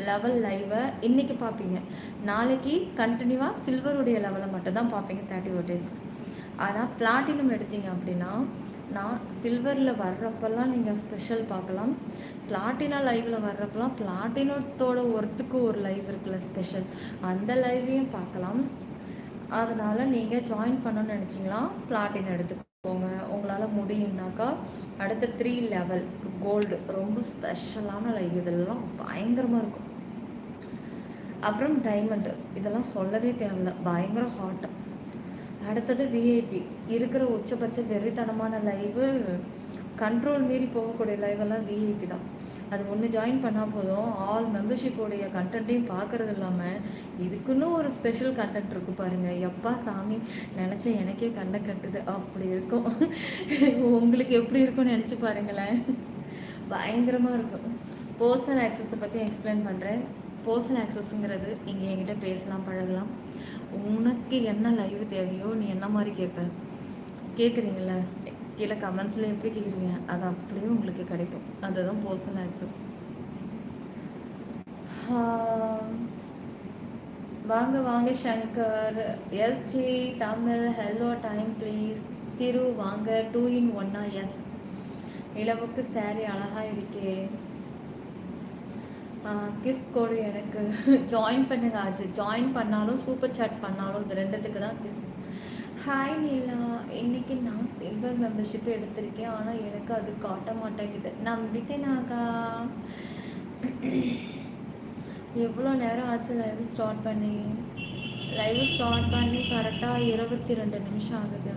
Level லைவை இன்றைக்கி பார்ப்பீங்க. நாளைக்கு கண்டினியூவாக சில்வருடைய லெவலை மட்டும்தான் பார்ப்பீங்க 31 days. ஆனால் பிளாட்டினம் எடுத்தீங்க அப்படின்னா நான் சில்வரில் வர்றப்பெல்லாம் நீங்கள் ஸ்பெஷல் பார்க்கலாம். பிளாட்டினா லைவில் வர்றப்பெல்லாம் பிளாட்டினத்தோட ஒர்த்துக்கு ஒரு லைவ் இருக்குல்ல ஸ்பெஷல், அந்த லைவையும் பார்க்கலாம். அதனால் நீங்கள் ஜாயின் பண்ணணும்னு நினச்சிங்களா பிளாட்டினம் எடுத்துக்கோங்க. உங்களால் முடியும்னாக்கா அடுத்த 3 லெவல் கோல்டு ரொம்ப ஸ்பெஷலான லைவ், இதெல்லாம் பயங்கரமாக இருக்கும். அப்புறம் டைமண்டு, இதெல்லாம் சொல்லவே தேவையில்ல, பயங்கர ஹாட். அடுத்தது விஐபி, இருக்கிற உச்சபட்ச வெறித்தனமான லைவு, கண்ட்ரோல் மீறி போகக்கூடிய லைவெல்லாம் விஐபி தான். அது ஒன்று ஜாயின் பண்ணால் போதும், ஆல் மெம்பர்ஷிப்போடைய கண்டென்ட்டையும் பார்க்குறது இல்லாமல் இதுக்குன்னு ஒரு ஸ்பெஷல் கண்டென்ட் இருக்குது பாருங்கள். எப்பா சாமி நினச்ச எனக்கே கண்டை கட்டுது அப்படி இருக்கும். உங்களுக்கு எப்படி இருக்கும்னு நினச்சி பாருங்களேன், பயங்கரமாக இருக்கும். பர்சனல் ஆக்சஸை பற்றி எக்ஸ்பிளைன் பண்ணுறேன். பர்சனல் ஆக்சஸ்ங்கிறது இங்கே என்கிட்ட பேசலாம், பழகலாம். உனக்கு என்ன லைவ் தேவையோ நீ என்ன மாதிரி கேட்குறீங்கள கீழே கமெண்ட்ஸில் எப்படி கேட்குறீங்க அது அப்படியே உங்களுக்கு கிடைக்கும். அதுதான் பர்சனல் ஆக்சஸ். வாங்க வாங்க Shankar, SG Tamil, hello time please. Thiru வாங்க, 2 in 1. எஸ், இளவுக்கு சாரி அழகாக இருக்கே. கிஸ் கோடு எனக்கு ஜாயின் பண்ணுங்க. ஆச்சு ஜாயின் பண்ணாலும் சூப்பர் சாட் பண்ணாலும் இது ரெண்டுத்துக்கு தான் கிஸ். ஹாய் நீலா, இன்றைக்கி நான் சில்வர் மெம்பர்ஷிப் எடுத்திருக்கேன், ஆனால் எனக்கு அது காட்ட மாட்டேங்குது. நம்பிட்டேனாக்கா. எவ்வளோ நேரம் ஆச்சு லைவ் ஸ்டார்ட் பண்ணி கரெக்டாக 22 நிமிஷம் ஆகுது.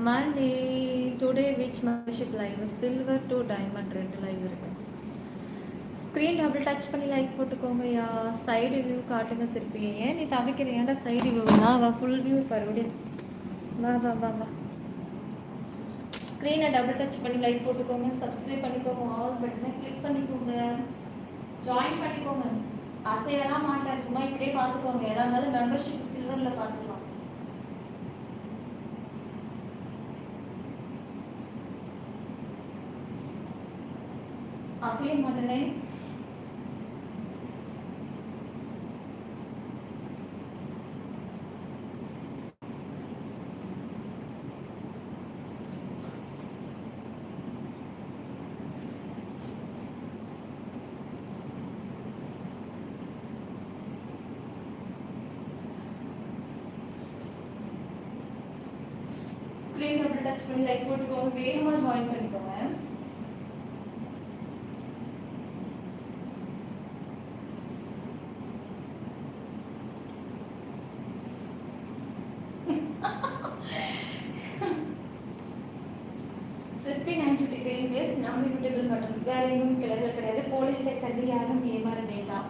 Monday today which membership live, silver to diamond 2 live இருக்குது. ஸ்க்ரீன் டபுள் டச் பண்ணி லைக் போட்டுக்கோங்க. யா சைடு வியூ காட்டுங்க சிற்பி. ஏன் நீ தவிக்கிறேன்டா சைடு வியூனா? வா ஃபுல் வியூ பருவடி. வா வா வா வா. ஸ்க்ரீனை டபுள் டச் பண்ணி லைக் போட்டுக்கோங்க, சப்ஸ்கிரைப் பண்ணிக்கோங்க, ஆல் பட்டனை கிளிக் பண்ணிக்கோங்க, ஜாயின் பண்ணிக்கோங்க. அசையெல்லாம் மாட்டேன், சும்மா இப்படியே பார்த்துக்கோங்க. எதாக இருந்தாலும் மெம்பர்ஷிப் சில்வரில் பார்த்துக்கலாம். அசைய மாட்டேனே. ஸ்க்ரீன் டபுள் டச் பண்ணி லைக் போட்டுக்கோங்க, வேகமாக ஜாயின் பண்ணிக்கோங்க. சிற்பி 93 days நம்ம யூடியூபில் மட்டும், வேற எங்கும் கிளைகள் கிடையாது. போலீஸை கல்வி யாரும் ஏமாற வேண்டாம்.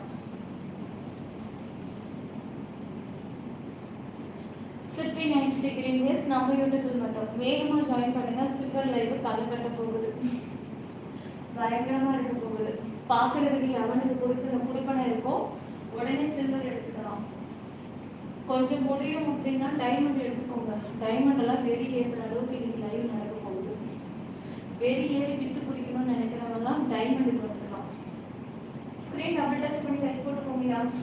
சிற்பி 93 days நம்ம யூடியூபில் மட்டும். வேகமாக ஜாயின் பண்ணுங்க. சில்வர் லைவ் களை கட்ட போகுது, பயங்கரமாக இருக்க போகுது. பார்க்கறதுக்கு எவனுக்கு குடிப்பனை இருக்கோ உடனே சில்வர் எடுத்துக்கலாம். கொஞ்சம் முடியும் அப்படின்னா டைமண்ட் எடுத்துக்கோங்க. டைமண்ட் எல்லாம் வெறி ஏற்றுற அளவுக்கு இன்னைக்கு லைவ் நடக்க போகுது. வெறி ஏறி வித்து குடிக்கணும்னு நினைக்கிறவங்கலாம் டைமண்டுக்கு வந்துக்கலாம். ஸ்க்ரீன் டபுள் டச் பண்ணி லைக் போட்டுக்கோங்க. யார்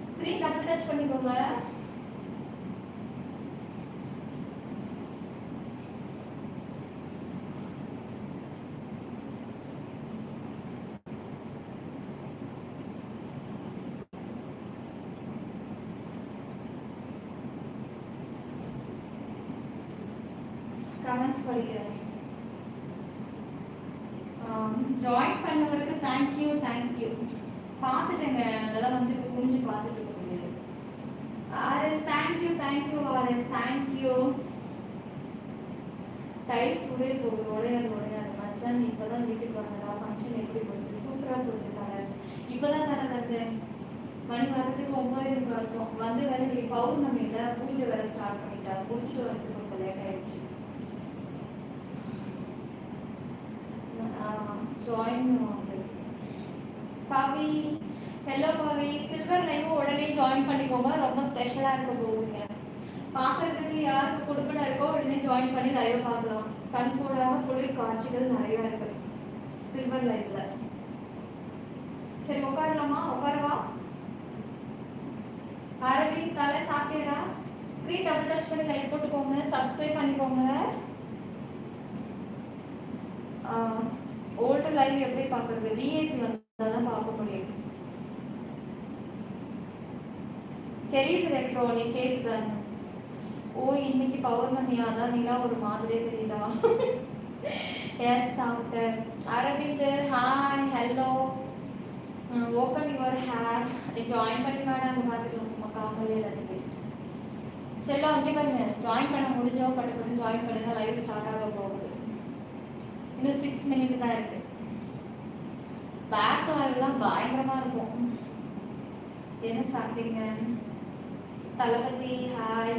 ஸ்க்ரீன் டபுள் டச் பண்ணிக்கோங்க. கமெண்ட்ஸ் படிக்கிறேன். ஜாயின் பண்ணவருக்கு தேங்க்யூ. பார்த்துட்டேங்க, அதெல்லாம் வந்து இப்போ புரிஞ்சு பார்த்துட்டு இருக்க முடியாது. RS thank you RS thank you. Tiles உடையாது மச்சான். நீ இப்போ தான் வீட்டுக்கு வந்தடா. ஃபங்க்ஷன் எப்படி போச்சு? சூப்பராக போச்சு தர. இப்போ தான் தரது மணி வரதுக்கு 9 இருக்கும். வந்து வேற நீ பௌர்ணமியில பூஜை வேற ஸ்டார்ட் பண்ணிட்டா. முடிச்சுட்டு வரதுக்கு கொஞ்சம் லேட் ஆயிடுச்சு. ஜாயின் பாவி. ஹலோ பாவி, சில்வர் லைவ் உடனே ஜாயின் பண்ணிக்கோங்க. ரொம்ப ஸ்பெஷலாக இருக்க போகுங்க. பார்க்கறதுக்கு யாருக்கு கொடுப்பன இருக்கோ உடனே ஜாயின் பண்ணி லைவ் பார்க்கலாம். கண் போடாம குளிர் காட்சிகள் நிறைய இருக்கு சில்வர் லைவ்ல. சரி உட்காரலாமா? உட்காரவா? அரவிந்த் தலை சாப்பிட்டேடா. ஸ்க்ரீன் டபுள் டச் பண்ணி லைக் போட்டுக்கோங்க, சப்ஸ்கிரைப் பண்ணிக்கோங்க. ஓல்டு லைவ் எப்படி பார்க்கறது? விஐபி வந்தால் தான் பார்க்க முடியும். தெரியுது ரெட்ரோ, நீ கேக்குதானே? ஓ இன்னைக்கு பௌர்ணமியா? தான் நிலா ஒரு மாதிரியே தெரியுதா? எஸ் சாப்பிட்டேன். Aravind hi hello. Open your hair. Join பண்ணி வேணா அங்கே பார்த்துக்கலாம். சும்மா காசோலே எல்லாத்தையும் செல்லம் வந்து பாருங்க. ஜாயின் பண்ண முடிஞ்சோ பட்டு ஜாயின் பண்ணுங்க. லைவ் ஸ்டார்ட் ஆக போகுது. இன்னும் 6 மினிட் தான் இருக்கு. பேக் லைவ்லாம் பயங்கரமா இருக்கும். என்ன சாப்பிட்டீங்க? தளபதி ஹாய்.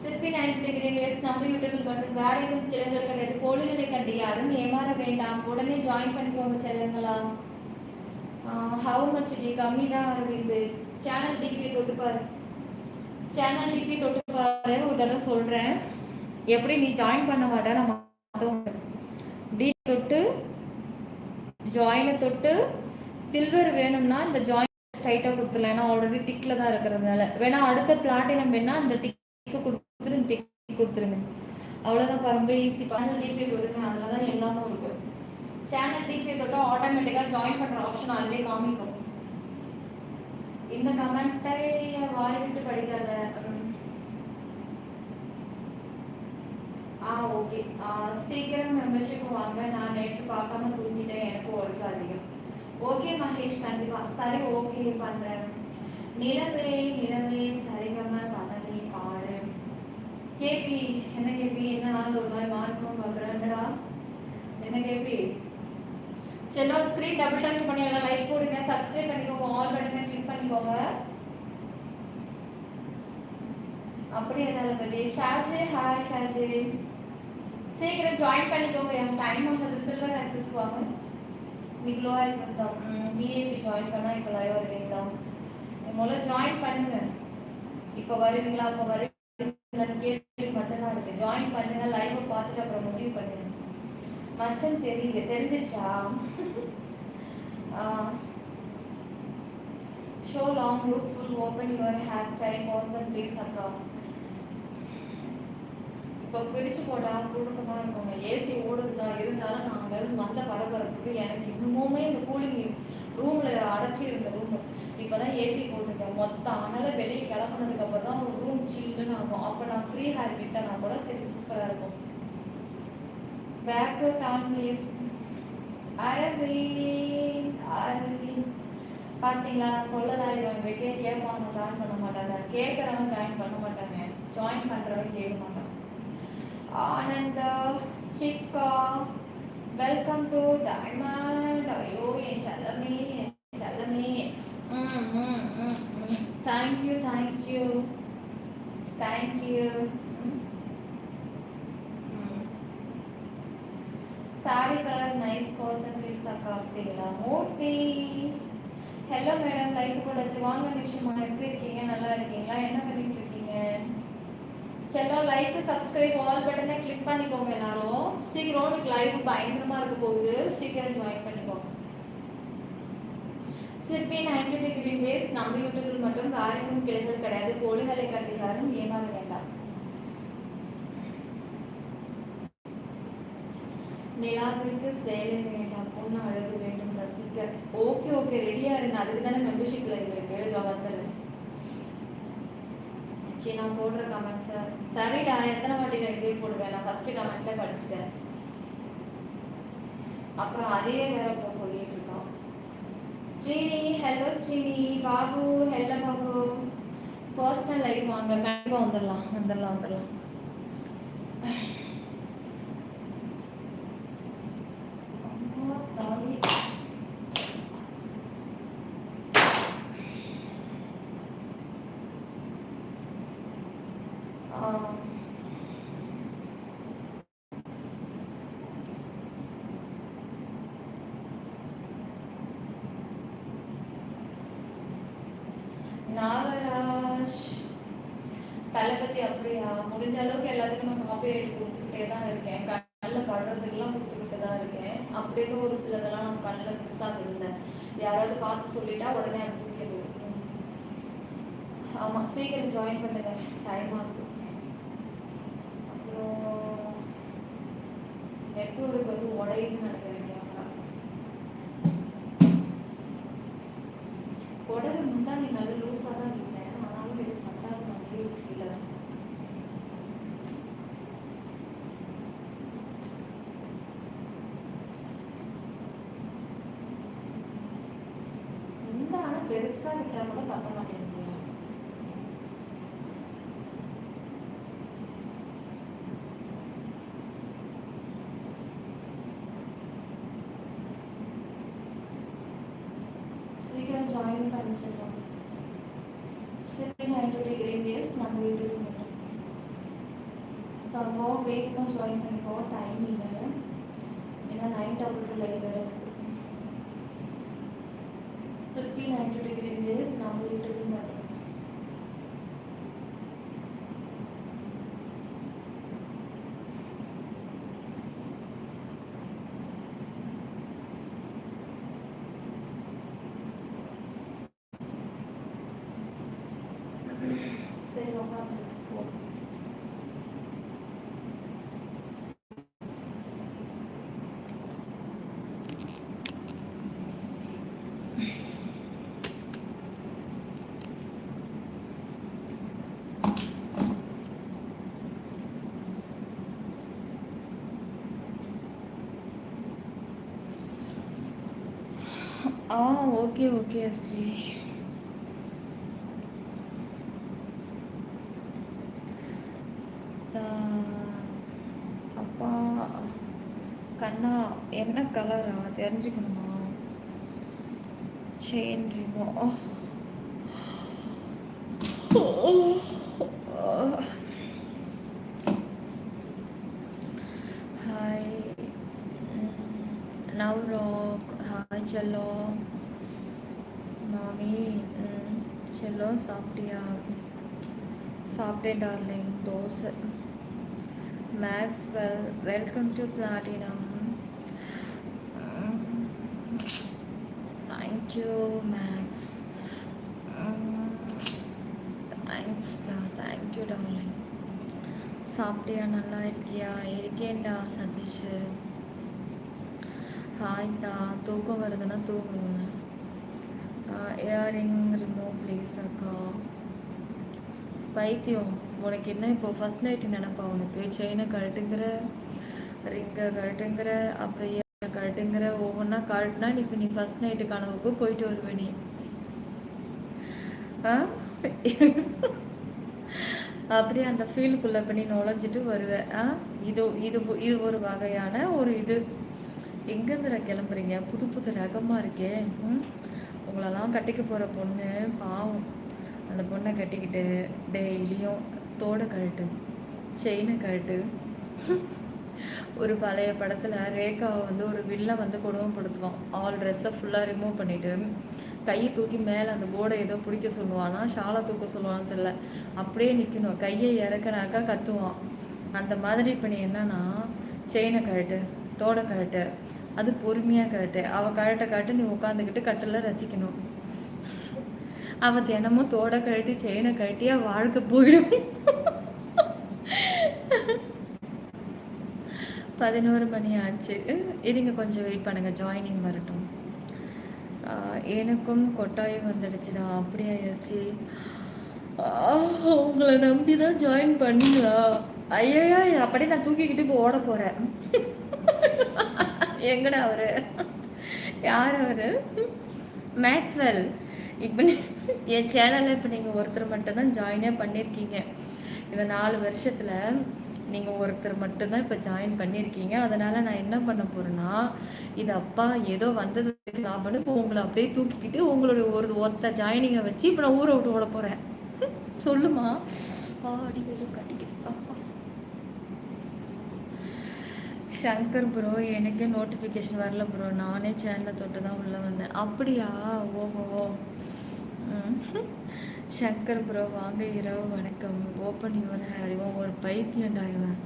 சிற்பி 90 டிகிரி வேஸ் நம்ம யூடியூபில் மட்டும் வேற எதுவும் கிழங்குகள் கிடையாது. கோழிகளை கண்டு யாரும் ஏமாற வேண்டாம். உடனே ஜாயின் பண்ணிக்கோங்க செல்லுங்களா. ஹவு மச் டி? கம்மி தான் அரவிந்து. சேனல் டிபி தொட்டுப்பாரு. சேனல் டிபி தொட்டுப்பாரு. ஒரு தடவை சொல்கிறேன். எப்படி நீ ஜாயின் பண்ண மாட்டேன். நம்ம டி தொட்டு ஜாயினை தொட்டு சில்வர் வேணும்னா இந்த ஜாயின் ஸ்ட்ரைட்டாக கொடுத்துடலாம். ஏன்னா ஆல்ரெடி டிக்கில் தான் இருக்கிறதுனால. வேணா அடுத்த பிளாட்டினம் வேணா அந்த டிக்கு கொடுத்துருங்க. டிக் கொடுத்துருங்க. அவ்வளோதான். ரொம்ப ஈஸி. சேனல் டிபி தொடுங்க. அதில் தான் எல்லாமும் இருக்கு. சேனல் டிபி தொட்டா ஆட்டோமேட்டிக்காக ஜாயின் பண்ணுற ஆப்ஷன் அதிலே காமிக்கும். இந்த கமெண்ட்டை வாய் விட்டு படிக்காத. ஓகே. சீக்கிரம் மெம்பர்ஷிப் வாங்க. நான் நேற்று பார்க்காம தூங்கிட்டேன். எனக்கு ஒர்க் அதிகம். ஓகே மகேஷ், கண்டிப்பா. சரி ஓகே பண்றேன். நிலவே நிலவே சரிகம பதனி பாடு. கேபி என்ன கேபி? என்ன ஆள் ஒரு மாதிரி மார்க்கும் பார்க்குறேன்டா. என்ன கேபி? செல்லோ ஸ்க்ரீன் டபுள் டச் பண்ணி எல்லாம் லைக் போடுங்க, சப்ஸ்கிரைப் பண்ணிக்கோங்க, ஆல் பட்டனை கிளிக் பண்ணிக்கோங்க. அப்படியே தளபதி. ஷாஜி ஹாய் ஷாஜி. சீக்கிரம் ஜாயின் பண்ணிக்கோங்க. என் டைம் ஆகுது. சில்வர் ஆக்சஸ் வாங்க. இன்னைக்கு லோ ஆக்சஸ் தான். விஐபி ஜாயின் பண்ணால் இப்போ லைவ் வருவீங்களா? முதல்ல ஜாயின் பண்ணுங்க. இப்போ வருவீங்களா? அப்போ வருவீங்களான்னு கேள்வி மட்டும்தான் இருக்கு. ஜாயின் பண்ணுங்க. லைவை பார்த்துட்டு அப்புறம் முடிவு பண்ணுங்க. மச்சம் தெரியுது. தெரிஞ்சிச்சா? Show long loose full open your hair style person please அக்கா. இப்போ பிரித்து போட்டால் புழுக்கமாக இருக்குங்க. ஏசி ஓடுறது தான். இருந்தாலும் நாங்கள் வந்த பரபரப்புக்கு எனக்கு இன்னுமுமே இந்த கூலிங் ரூமில் அடைச்சி இருந்த ரூமு இப்போ தான் ஏசி போட்டுட்டேன். மொத்தம் அதனால் வெளியே கிளம்புனதுக்கப்புறம் தான் ஒரு ரூம் சில்லுன்னு ஆகும். அப்போ நான் ஃப்ரீ ஹேர் விட்டேன்னா கூட சரி சூப்பராக இருக்கும். பேக்கு டான் ப்ளீஸ். அரவிந்த் அரவிந்த் பார்த்தீங்களா? நான் சொல்லலாயிடுவேன். கேட்பாங்க ஜாயின் பண்ண மாட்டாங்க. கேட்குறவங்க ஜாயின் பண்ண மாட்டாங்க. ஜாயின் பண்ணுறவங்க கேட்க மாட்டாங்க. ஆனந்தா சிக்கா வெல்கம் டு டைமண்ட். ஐயோ என் செல்லமே என் செல்லமே. Thank you thank you thank you. Sorry colour nice person please அக்கா. அப்படிங்களா? மூர்த்தி ஹலோ மேடம். லைக் போடாச்சு. வாங்க நிஷமா, எப்படி இருக்கீங்க? நல்லா இருக்கீங்களா? என்ன பண்ணிட்டு இருக்கீங்க? செல்லம் லைக் சப்ஸ்கிரைப் ஆல் பட்டனை கிளிக் பண்ணிக்கோங்க எல்லாரும். சீக்கிரம் உனக்கு லைவ் பயங்கரமா இருக்க போகுது. சீக்கிரம் ஜாயின் பண்ணிக்கோங்க. சிற்பி 90 டிகிரி வேஸ் நம்ம யூடியூபில் மட்டும் வேற எங்கும் கிளைகள் கிடையாது. கோழிகளை கண்டு யாரும் ஏமாற வேண்டாம். நிலாவிற்கு சேலை வேண்டாம், பொண்ணு அழகு வேண்டும் ரசிக்க. ஓகே ஓகே ரெடியா இருங்க. அதுக்கு தானே மெம்பர்ஷிப் லைவ் இருக்கு. வந்துடுறேன். சரி நான் போடுற கமெண்ட்ஸை சரிடா. எத்தனை வாட்டி நான் இதே போடுவேன்? நான் ஃபர்ஸ்ட் கமெண்ட்ல படிச்சுட்டேன். அப்புறம் அதே வேற இப்போ சொல்லிட்டு இருக்கோம். Srini hello Srini. Babu hello Babu. Personal live வாங்க. கண்டிப்பாக வந்துடலாம் வந்துடலாம் வந்துடலாம். நாகராஜ் தளபதி அப்படியா? முடிஞ்ச அளவுக்கு எல்லாத்துக்கும் நான் காப்பி ரைட் கொடுத்துக்கிட்டே தான் இருக்கேன். கண்ணில் படுறதுக்கெல்லாம் கொடுத்துக்கிட்டு தான் இருக்கேன். அப்படின்னு ஒரு சிலதெல்லாம் நம்ம கண்ணில் மிஸ் ஆகுது இல்லை. யாராவது பார்த்து சொல்லிட்டா உடனே அது தூக்கிடுது. ஆமாம், சீக்கிரம் ஜாயின் பண்ணுங்க, டைம் ஆகுது. அப்புறம் நெட்வொர்க் வந்து உடையுதுன்னு நினைக்கிறேன். உடம்பு முந்தானி நல்ல லூஸாக தான் இருக்கேன், ஆனாலும் இது பத்தாது மாதிரி இல்லை. முந்தான பெருசாக விட்டால் கூட பத்த மாட்டேங்குது. சீக்கிரம் ஜாயின் பண்ணிச்சிடலாம். சரி, 90 degree days நம்ம வீட்டுக்கு தங்கம் வேகமாக ஜாயின் பண்ணிக்கோ, டைம் இல்லை. ஏன்னா 9:22 லைவ் வேறு இருக்குது. சிப்பி 90 degree days நம்ம வீட்டுக்கு பண்ணுறோம். சரி, உட்காந்து போதும். Okay okay SG. அப்பா கண்ணா என்ன கலரா தெரிஞ்சுக்கணுமா? செயின் ரிமோ. ஹாய் நவ்ராக். ஹாய் செல்லோ. மாமி செல்லோ சாப்பிட்டியா? சாப்பிட்டேன் darling, dosa. Maxwell, welcome to platinum. Thank you Max. Thanks தான், தேங்க்யூ டார்லிங். சாப்பிட்டியா? நல்லா இருக்கியா? இருக்கேன்டா சதீஷ். ஹாய்தா. தூக்கம் வருதுன்னா தூங்குங்க. இயரிங் ரிமூவ் ப்ளீஸ் அக்கா. பைத்தியம், உனக்கு என்ன இப்போ ஃபர்ஸ்ட் நைட்டு நினப்பா உனக்கு? செயினை கழட்டுங்கிற, ரிங்கை கழட்டுங்கிற, அப்புறம் ஏன் கழட்டுங்கிற, ஒவ்வொன்றா கழட்டினா இப்போ நீ ஃபர்ஸ்ட் நைட்டு கனவுக்கு போயிட்டு வருவ நீ. அப்படியே அந்த ஃபீல்டுக்குள்ளே இப்போ நீ நுழைஞ்சிட்டு வருவேன். இது இது இது ஒரு வகையான ஒரு இது. எங்கேருந்து கிளம்புறீங்க? புது புது ரகமாக இருக்கே. உங்களெல்லாம் கட்டிக்க போகிற பொண்ணு பாவம். அந்த பொண்ணை கட்டிக்கிட்டு டெய்லியும் தோடை கழட்டு, செயினை கழட்டு. ஒரு பழைய படத்தில் ரேகாவை வந்து ஒரு வில்லை வந்து கொடுமைப்படுத்துவான். ஆல் ட்ரெஸ்ஸை ஃபுல்லாக ரிமூவ் பண்ணிவிட்டு கையை தூக்கி மேலே அந்த போர்டை ஏதோ பிடிக்க சொல்லுவானா, ஷாலை தூக்க சொல்லுவான்னு தெரியல, அப்படியே நிற்கணும். கையை இறக்கினாக்கா கத்துவான். அந்த மாதிரி இப்போ நீ என்னன்னா, செயினை கழட்டு, தோடை கழட்டு, அது பொறுமையாக கழட்டு. அவள் கழட்ட நீ உட்காந்துக்கிட்டு கட்டில் ரசிக்கணும். அவன் தினமும் தோடை கழட்டி செயினை கழட்டியா வாழ்க்கை போயிடும். 11 மணி ஆச்சு. இருங்க கொஞ்சம் வெயிட் பண்ணுங்க, ஜாயினிங் வரட்டும். எனக்கும் கொட்டாயம் வந்துடுச்சுடா. அப்படியா எஸ்ஜி? உங்களை நம்பி தான் ஜாயின் பண்ணீங்களா? ஐயா, அப்படியே நான் தூக்கிக்கிட்டு இப்போ ஓட போகிறேன். எங்கடா அவரு? யார் அவரு? மேக்ஸ்வெல். இப்போ என் சேனலில் இப்போ நீங்கள் ஒருத்தர் மட்டும்தான் ஜாயினே பண்ணியிருக்கீங்க. இந்த 4 வருஷத்தில் நீங்கள் ஒருத்தர் மட்டும்தான் இப்போ ஜாயின் பண்ணியிருக்கீங்க. அதனால் நான் என்ன பண்ண போகிறேன்னா, இது அப்பா ஏதோ வந்தது லாபம்னு இப்போ உங்களை அப்படியே தூக்கிக்கிட்டு உங்களுடைய ஒரு ஒத்த ஜாயினிங்கை வச்சு இப்போ நான் ஊரை விட்டு ஓட போகிறேன். சொல்லுமா? அடி ஏதோ கட்டிக்கிட்டு அப்பா. சங்கர் ப்ரோ, எனக்கே நோட்டிஃபிகேஷன் வரல ப்ரோ. நானே சேனலை தொட்டு தான் உள்ளே வந்தேன். அப்படியா? ஓஹோ. சங்கர் ப்ரோ வாங்க, இரவு வணக்கம். Open your hair. இவன் ஒரு பைத்தியண்டா இவன்.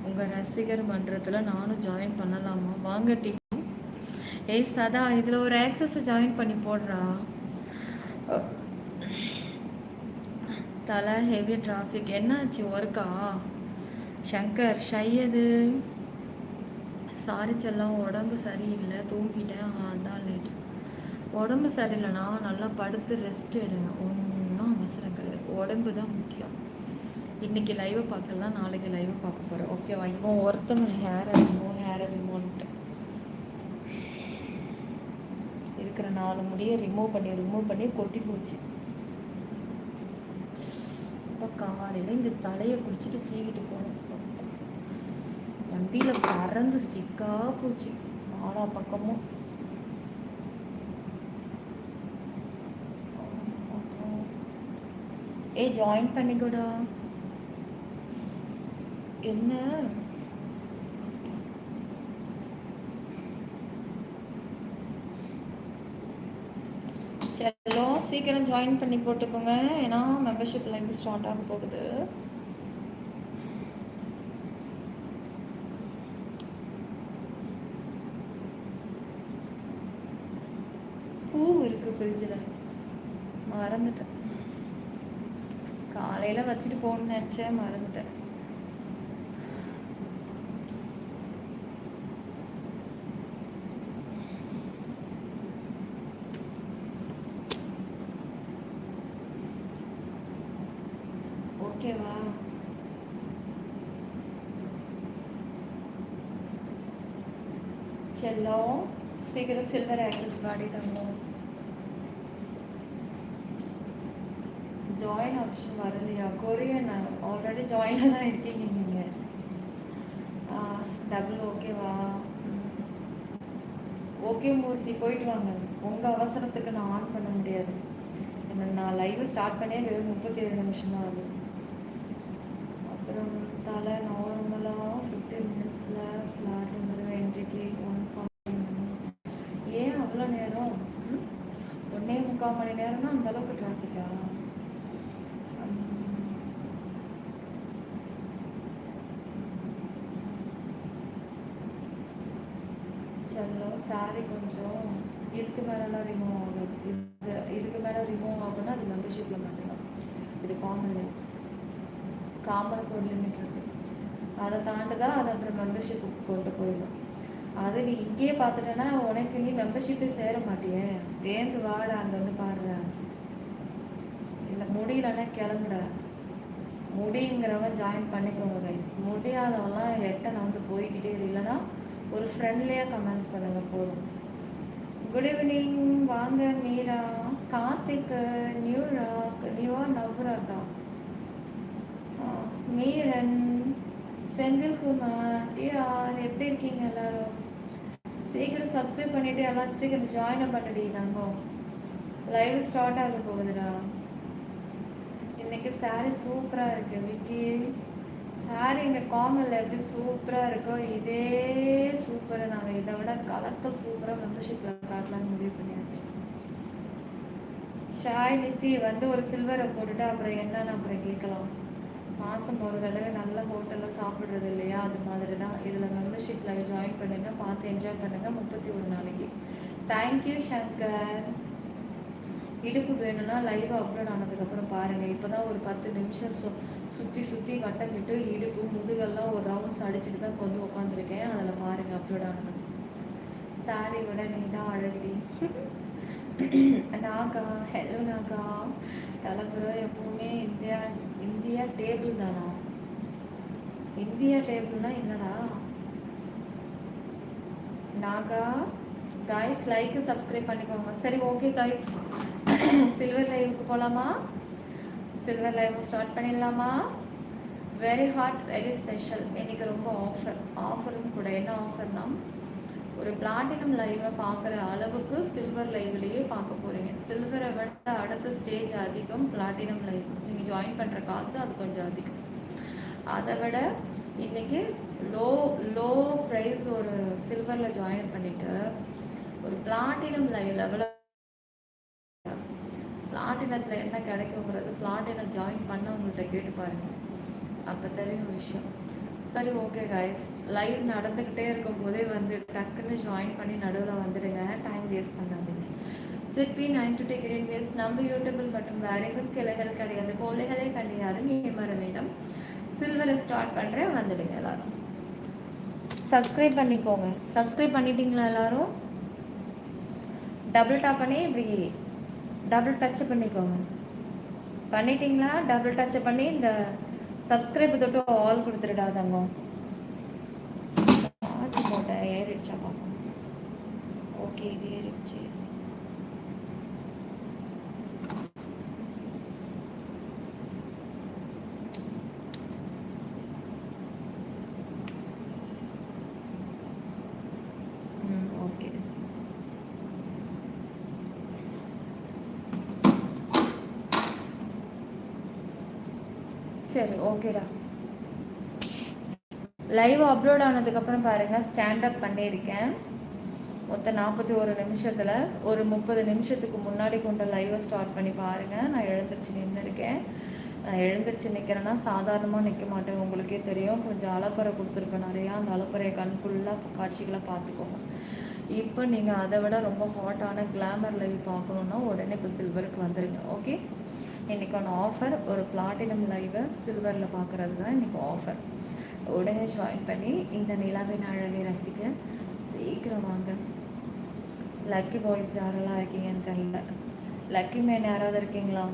உங்கள் ரசிகர் மன்றத்தில் நானும் ஜாயின் பண்ணலாமா? வாங்க டீம். ஏய் சதா, இதில் ஒரு ஆக்சஸை ஜாயின் பண்ணி போடுறா. தலை ஹெவி டிராஃபிக். என்னாச்சு ஒர்க்கா? சங்கர் ஷையது. சாரி செல்லம், உடம்பு சரியில்லை, தூங்கிட்டேன், அதான் லேட். உடம்பு சரியில்லைனா நல்லா படுத்து ரெஸ்ட் எடுங்க. ஒன்றும் அவசரம் கிடையாது, உடம்பு தான் முக்கியம். இன்றைக்கி லைவை பார்க்கலாம், நாளைக்கு லைவை பார்க்க போகிறோம். ஓகேவா? இவன் ஒருத்தவன் ஹேர் ரிமோன்ட்டு இருக்கிற 4 முடியை ரிமூவ் பண்ணி கொட்டி போச்சு. இப்போ காலையில் இந்த தலையை குடிச்சிட்டு சீவிட்டு போனது வண்டியில் பறந்து சிக்கா போச்சு 4 பக்கமும். ஜாயின் பண்ணிக்கூடா. என்ன சரி, சீக்கிரம் ஜாயின் பண்ணி போட்டுக்கோங்க, ஏன்னா மெம்பர்ஷிப் லைன் ஸ்டார்ட் ஆக போகுது. பூ இருக்கு ஃப்ரிட்ஜில், மறந்துட்டேன். காலையில் வச்சுட்டு போகணுன்னு நினச்சேன், மறந்துட்டேன். ஓகேவா? செல்லம் சீக்கிரம் சில்வர் ஆக்சஸ் வாடி தங்கும். ஜாயின் ஆப்ஷன் வரலையா? கொரியன் ஆல்ரெடி ஜாயினில் தான் இருக்கீங்க நீங்கள். டபுள் ஓகேவா? ஓகே மூர்த்தி, போயிட்டு வாங்க. உங்கள் அவசரத்துக்கு நான் ஆன் பண்ண முடியாது. நான் லைவ் ஸ்டார்ட் பண்ணே வெறும் 37 நிமிஷம் தான் ஆகுது. அப்புறம் தலை நார்மலாக 15 மினிட்ஸில் ஃப்ளாட் வந்துடுவேன். இன்றைக்கு 1:40. ஏன் அவ்வளோ நேரம்? 1.25 மணி நேரம்னா அந்தளவுக்கு டிராஃபிக்கா? செல்லம் சாரி கொஞ்சம் இதுக்கு மேலெலாம் ரிமூவ் ஆகாது. இதுக்கு மேலே ரிமூவ் ஆகும்னா அது மெம்பர்ஷிப்பில் மட்டும்தான். இது காமனுக்கு ஒரு லிமிட் இருக்குது, அதை தாண்டுதான் அது அப்புறம் மெம்பர்ஷிப்புக்கு கொண்டு போயிடும். அது நீ இங்கேயே பார்த்துட்டேன்னா உனக்கு நீ மெம்பர்ஷிப்பே சேர மாட்டியே. சேர்ந்து வாட, அங்கே வந்து பாடுற. இல்லை முடியலன்னா கிளம்புட. முடிங்கிறவன் ஜாயின் பண்ணிக்கோங்க கைஸ். முடியாதவெல்லாம் நான் வந்து போய்கிட்டே இல்லைன்னா ஒரு ஃப்ரெண்ட்லியாக கமெண்ட்ஸ் பண்ணுங்க போதும். குட் ஈவினிங் வாங்க. மீரா, கார்த்திக், நியூவா நவ்ராகா, மீரன், செந்தில்குமார், டிஆர், எப்படி இருக்கீங்க எல்லாரும்? சீக்கிரம் சப்ஸ்கிரைப் பண்ணிவிட்டு எல்லாரும் சீக்கிரம் ஜாயின் பண்ணிடி தாங்கோ. லைவ் ஸ்டார்ட் ஆக போகுதுடா. இன்னைக்கு சாரி சூப்பராக இருக்குது விக்கி. சாரி எங்கள் காமனில் எப்படி சூப்பராக இருக்கோ இதே சூப்பராக நாங்கள் இதை விட கலக்கல் சூப்பராக மெம்பர்ஷிப்பில் காட்டலான்னு முடிவு பண்ணியாச்சு. ஷாய் நித்தி வந்து ஒரு சில்வரை போட்டுட்டு அப்புறம் என்னன்னு அப்புறம் கேட்கலாம். மாதம் ஒரு தடவை நல்ல ஹோட்டலில் சாப்பிட்றது இல்லையா, அது மாதிரி தான். இதில் மெம்பர்ஷிப்பில் ஜாயின் பண்ணுங்கள், பார்த்து என்ஜாய் பண்ணுங்கள். 31 நாளைக்கு. தேங்க்யூ சங்கர். இடுப்பு வேணும்னா லைவ் அப்லோட் ஆனதுக்கப்புறம் பாருங்கள். இப்போ தான் ஒரு 10 நிமிஷம் சுற்றி வட்டமிட்டு இடுப்பு முதுகெல்லாம் ஒரு ரவுண்ட்ஸ் அடிச்சுட்டு தான் இப்போ வந்து உட்காந்துருக்கேன். அதில் பாருங்கள் அப்லோட் ஆனது. சாரி விட நீ தான் அழகுடி. நாகா, ஹலோ நாகா. தலைப்புறம் எப்பவுமே இந்தியா டேபிள் தானா? இந்தியா டேபிள்னா என்னடா நாகா? காய்ஸ் லைக்கு சப்ஸ்கிரைப் பண்ணிக்கோங்க. சரி ஓகே காய்ஸ், சில்வர் லைவுக்கு போகலாமா? சில்வர் லைவ் ஸ்டார்ட் பண்ணிடலாமா? Very hot, very special. இன்றைக்கி ரொம்ப ஆஃபரும் கூட. என்ன ஆஃபர்னா, ஒரு பிளாட்டினம் லைவை பார்க்குற அளவுக்கு சில்வர் லைவ்லேயே பார்க்க போகிறீங்க. சில்வரை விட அடுத்த ஸ்டேஜ் அதிகம் பிளாட்டினம் லைவ். நீங்கள் ஜாயின் பண்ணுற காசு அது கொஞ்சம் அதிகம். அதை விட இன்றைக்கி லோ ப்ரைஸ் ஒரு சில்வரில் ஜாயின் பண்ணிவிட்டு ஒரு பிளாட்டினம் லைவ் லெவலில் பிளாட்டினத்தில் என்ன கிடைக்குங்கிறது பிளாட்டினம் ஜாயின் பண்ண உங்கள்கிட்ட கேட்டு பாருங்கள், அப்போ தெரியும் விஷயம். சரி, ஓகே கைஸ், லைவ் நடந்துக்கிட்டே இருக்கும் போதே வந்து டக்குன்னு ஜாயின் பண்ணி நடுவில் வந்துடுங்க, டைம் வேஸ்ட் பண்ணாதீங்க. சிற்பி 9 to 10 கிரீன் வேஸ் நம்ம யூடியூபில் மட்டும் வேற எங்கும் கிளைகள் கிடையாது, போலைகளே கண்டு யாரும் ஏமாற வேண்டாம். சில்வரை ஸ்டார்ட் பண்ணுறேன், வந்துடுங்க எல்லாரும். சப்ஸ்கிரைப் பண்ணிக்கோங்க. சப்ஸ்கிரைப் பண்ணிட்டீங்களா எல்லாரும்? டபுள் டாப் பண்ணி இப்படி டபுள் டச் பண்ணிக்கோங்க. பண்ணிட்டீங்களா? டபுள் டச் பண்ணி இந்த சப்ஸ்கிரைப் தொட்டு ஆல் கொடுத்துடாதங்க. சார்ஜ் போட்டேன், ஏறிடுச்சா பார்ப்போம். ஓகே, இது ஏறிடுச்சு. ஓகே, சரி, ஓகேடா. லைவ் அப்லோட் ஆனதுக்கப்புறம் பாருங்கள், ஸ்டாண்டப் பண்ணியிருக்கேன். மொத்தம் 41 நிமிஷத்தில் ஒரு 30 நிமிஷத்துக்கு முன்னாடி கொண்டு லைவை ஸ்டார்ட் பண்ணி பாருங்கள். நான் எழுந்திரிச்சு நின்று இருக்கேன். நான் எழுந்திரிச்சு நிற்கிறேன்னா சாதாரணமாக நிற்க மாட்டேன், உங்களுக்கே தெரியும். கொஞ்சம் அலப்பறை கொடுத்துருப்பேன் நிறையா, அந்த அலப்பறையை கண்குள்ளாக காட்சிகளை பார்த்துக்கோங்க. இப்போ நீங்கள் அதை விட ரொம்ப ஹாட்டான கிளாமர் லைவ் பார்க்கணுன்னா உடனே இப்போ சில்வருக்கு வந்துடுங்க. ஓகே, இன்றைக்கான ஆஃபர் ஒரு பிளாட்டினம் லைவை சில்வரில் பார்க்குறது தான் இன்றைக்கி ஆஃபர். உடனே ஜாயின் பண்ணி இந்த நிலாவின் அழகை ரசிக்க சீக்கிரம் வாங்க. லக்கி பாய்ஸ் யாரெல்லாம் இருக்கீங்கன்னு தெரியல. லக்கி மேன் யாராவது இருக்கீங்களா?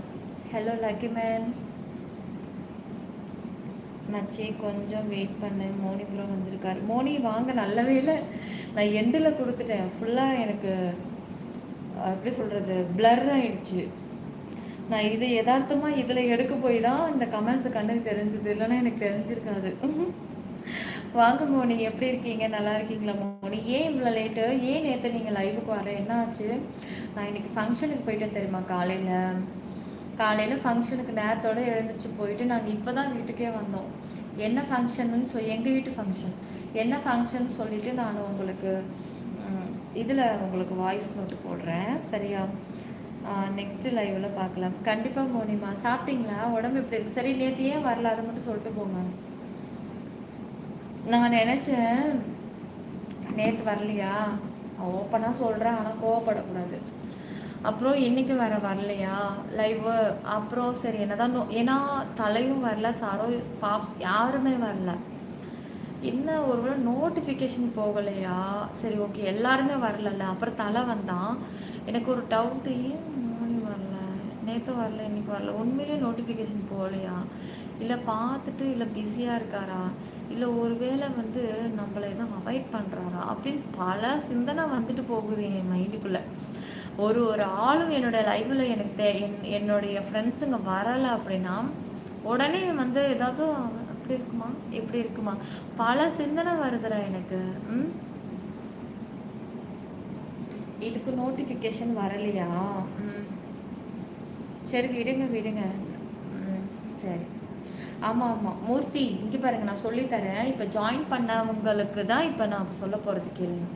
Hello lucky man. மச்சி கொஞ்சம் வெயிட் பண்ணு, மோனி ப்ரோ வந்திருக்காரு. மோனி வாங்க, நல்லவே இல்லை, நான் எண்டில் கொடுத்துட்டேன். ஃபுல்லாக எனக்கு எப்படி சொல்கிறது, பிளர் ஆகிடுச்சு. நான் இது யதார்த்தமாக இதில் எடுக்க போய் தான் இந்த கமெண்ட்ஸு கண்ணுக்கு தெரிஞ்சுது, இல்லைன்னா எனக்கு தெரிஞ்சிருக்காது. வாங்க மோனி, எப்படி இருக்கீங்க? நல்லா இருக்கீங்களா மோனி? ஏன் இவ்வளோ லேட்டு? ஏன் நேற்று நீங்கள் லைவுக்கு வர என்ன ஆச்சு? நான் இன்றைக்கி ஃபங்க்ஷனுக்கு போயிட்டேன் தெரியுமா? காலையில் ஃபங்க்ஷனுக்கு நேரத்தோடு எழுந்திரிச்சு போயிட்டு நாங்கள் இப்போ தான் வீட்டுக்கே வந்தோம். என்ன ஃபங்க்ஷன்னு எங்கள் வீட்டு ஃபங்க்ஷன் என்ன ஃபங்க்ஷன் சொல்லிவிட்டு நான் உங்களுக்கு இதில் உங்களுக்கு வாய்ஸ் நோட்டு போடுறேன், சரியா? நெக்ஸ்ட்டு லைவில் பார்க்கலாம். கண்டிப்பாக மோனிமா. சாப்பிட்டீங்களா? உடம்பு எப்படி இருக்குது? சரி, நேற்று ஏன் வரல அதை மட்டும் சொல்லிட்டு போங்க. நான் நினச்சேன் நேற்று வரலையா, ஓப்பனாக சொல்கிறேன், ஆனால் கோவப்படக்கூடாது. அப்புறம் இன்றைக்கி வரலையா லைவு? அப்புறம் சரி என்னதான் ஏன்னா தலையும் வரல, சாரோ பாப்ஸ் யாருமே வரல. என்ன ஒருவேளை நோட்டிஃபிகேஷன் போகலையா? சரி, ஓகே, எல்லாருமே வரல. அப்புறம் தலை வந்தான். எனக்கு ஒரு டவுட்டு, ஏன் மார்னிங் வரல, நேற்று வரல, இன்றைக்கி வரல, உண்மையிலே நோட்டிஃபிகேஷன் போகலையா, இல்லை பார்த்துட்டு இல்லை பிஸியாக இருக்காரா, இல்லை ஒருவேளை வந்து நம்மளை எதுவும் அவாய்ட் பண்ணுறாரா அப்படின்னு பல சிந்தனை வந்துட்டு போகுது என் மைண்டுக்குள்ளே. ஒரு ஆளும் என்னோடய லைஃப்பில் எனக்கு என்னுடைய ஃப்ரெண்ட்ஸுங்க வரலை அப்படின்னா உடனே வந்து ஏதாவது அப்படி இருக்குமா எப்படி இருக்குமா பல சிந்தனை வருதுடா எனக்கு. இதுக்கு நோட்டிஃபிகேஷன் வரலையா? சரி, விடுங்க. சரி, ஆமாம் மூர்த்தி, இங்கே பாருங்கள், நான் சொல்லித்தரேன். இப்போ ஜாயின் பண்ணவங்களுக்கு தான் இப்போ நான் சொல்ல போகிறது கேளுங்க.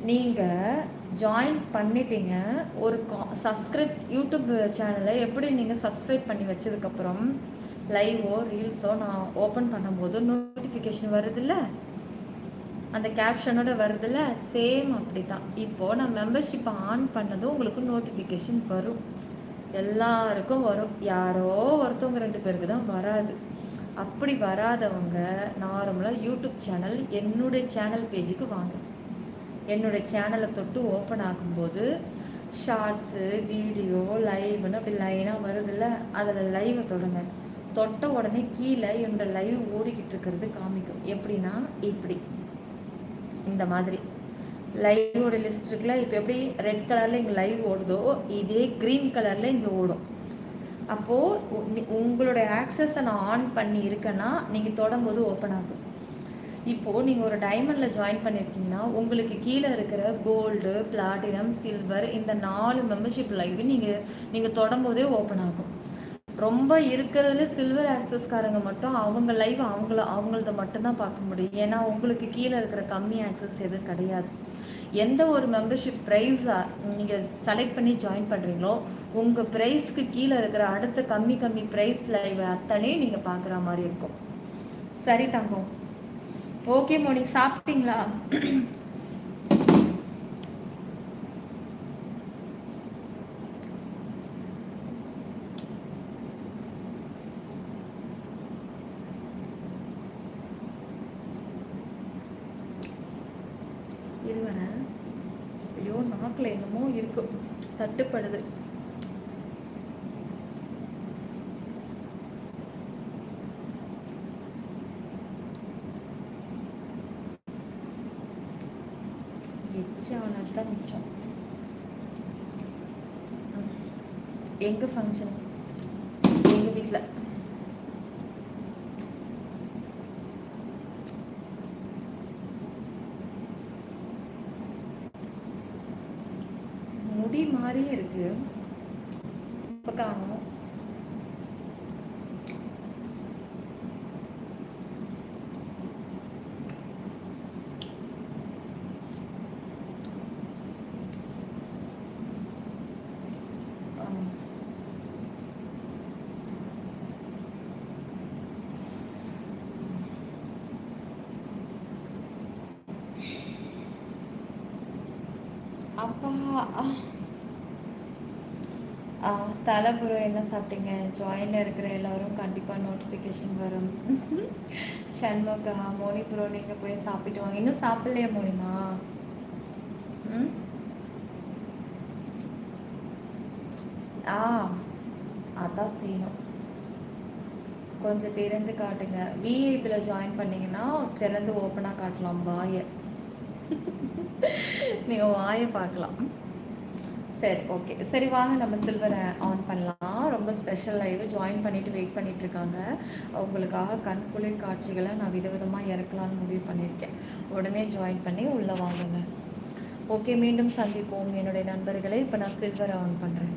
நீங்கள் ஜாயின் பண்ணிட்டீங்க, ஒரு சப்ஸ்கிரைப் யூடியூப் சேனலை எப்படி நீங்கள் சப்ஸ்கிரைப் பண்ணி வச்சதுக்கப்புறம் லைவோ ரீல்ஸோ நான் ஓப்பன் பண்ணும்போது நோட்டிஃபிகேஷன் வருதில்ல, அந்த கேப்ஷனோட வருதில்ல, சேம் அப்படி தான் இப்போது நான் மெம்பர்ஷிப்பை ஆன் பண்ணதும் உங்களுக்கு நோட்டிஃபிகேஷன் வரும், எல்லாருக்கும் வரும். யாரோ ஒருத்தவங்க 2 பேருக்கு தான் வராது. அப்படி வராதவங்க நார்மலாக யூடியூப் சேனல் என்னுடைய சேனல் பேஜுக்கு வாங்க. என்னுடைய சேனலை தொட்டு ஓப்பன் ஆகும்போது ஷார்ட்ஸு, வீடியோ, லைவ்னு அப்படி லைனாக வருதில்ல, அதில் லைவை தொட்ட உடனே கீழே என்னோடய லைவ் ஓடிக்கிட்டு இருக்கிறது காமிக்கும். எப்படின்னா இப்படி இந்த மாதிரி லைவோட லிஸ்ட் இருக்குல்ல, இப்போ எப்படி ரெட் கலரில் இங்கே லைவ் ஓடுதோ இதே க்ரீன் கலரில் இங்கே ஓடும். அப்போது உங்களோட ஆக்சஸை நான் ஆன் பண்ணி இருக்கேன்னா நீங்கள் தொடும்போது ஓப்பன் ஆகும். இப்போது நீங்கள் ஒரு டைமண்டில் ஜாயின் பண்ணியிருக்கீங்கன்னா உங்களுக்கு கீழே இருக்கிற கோல்டு, பிளாட்டினம், சில்வர் இந்த 4 மெம்பர்ஷிப் லைவ் நீங்கள் தொடும்போதே ஓப்பன் ஆகும். ரொம்ப இருக்கிறதுல சில்வர் ஆக்சஸ்காரங்க மட்டும் அவங்க லைவ் அவங்களத மட்டும்தான் பார்க்க முடியும். ஏன்னா உங்களுக்கு கீழே இருக்கிற கம்மி ஆக்சஸ் எதுவும் கிடையாது. எந்த ஒரு மெம்பர்ஷிப் ப்ரைஸ் நீங்கள் செலக்ட் பண்ணி ஜாயின் பண்ணுறீங்களோ உங்கள் ப்ரைஸ்க்கு கீழே இருக்கிற அடுத்த கம்மி ப்ரைஸ் லைவ் அத்தனையும் நீங்கள் பார்க்குற மாதிரி இருக்கும். சரி தங்கம். ஓகே மோனி, சாப்பிட்டீங்களா? இது வர ஐயோ நாக்கில் என்னமோ இருக்கு, தட்டுப்படுது. தான் மிச்சம். எங்க ஃபங்க்ஷன்? எங்க வீட்டில். முடி மாதிரியே இருக்கு, இப்ப காணும். அப்பா தலைப்புறம் என்ன சாப்பிட்டீங்க? ஜாயினில் இருக்கிற எல்லோரும் கண்டிப்பாக நோட்டிஃபிகேஷன் வரும். ஷண்முகா, மோனிபுரம் நீங்கள் போய் சாப்பிட்டு வாங்க. இன்னும் சாப்பிட்லையா மோனிமா? ம் அதான் செய்யணும். கொஞ்சம் திறந்து காட்டுங்க. விஐபியில் ஜாயின் பண்ணிங்கன்னா திறந்து ஓப்பனாக காட்டலாம் வாயை. நீங்கள் வாயை பார்க்கலாம். சரி, ஓகே. சரி வாங்க நம்ம சில்வரை ஆன் பண்ணலாம். ரொம்ப ஸ்பெஷல் லைவ் ஜாயின் பண்ணிவிட்டு வெயிட் பண்ணிகிட்ருக்காங்க. அவங்களுக்காக கண்குளிர் காட்சிகளை நான் விதவிதமாக இறக்கலான்னு முடிவு பண்ணியிருக்கேன். உடனே ஜாயின் பண்ணி உள்ளே வாங்குங்க. ஓகே, மீண்டும் சந்திப்போம் என்னுடைய நண்பர்களே. இப்போ நான் சில்வரை ஆன் பண்ணுறேன்.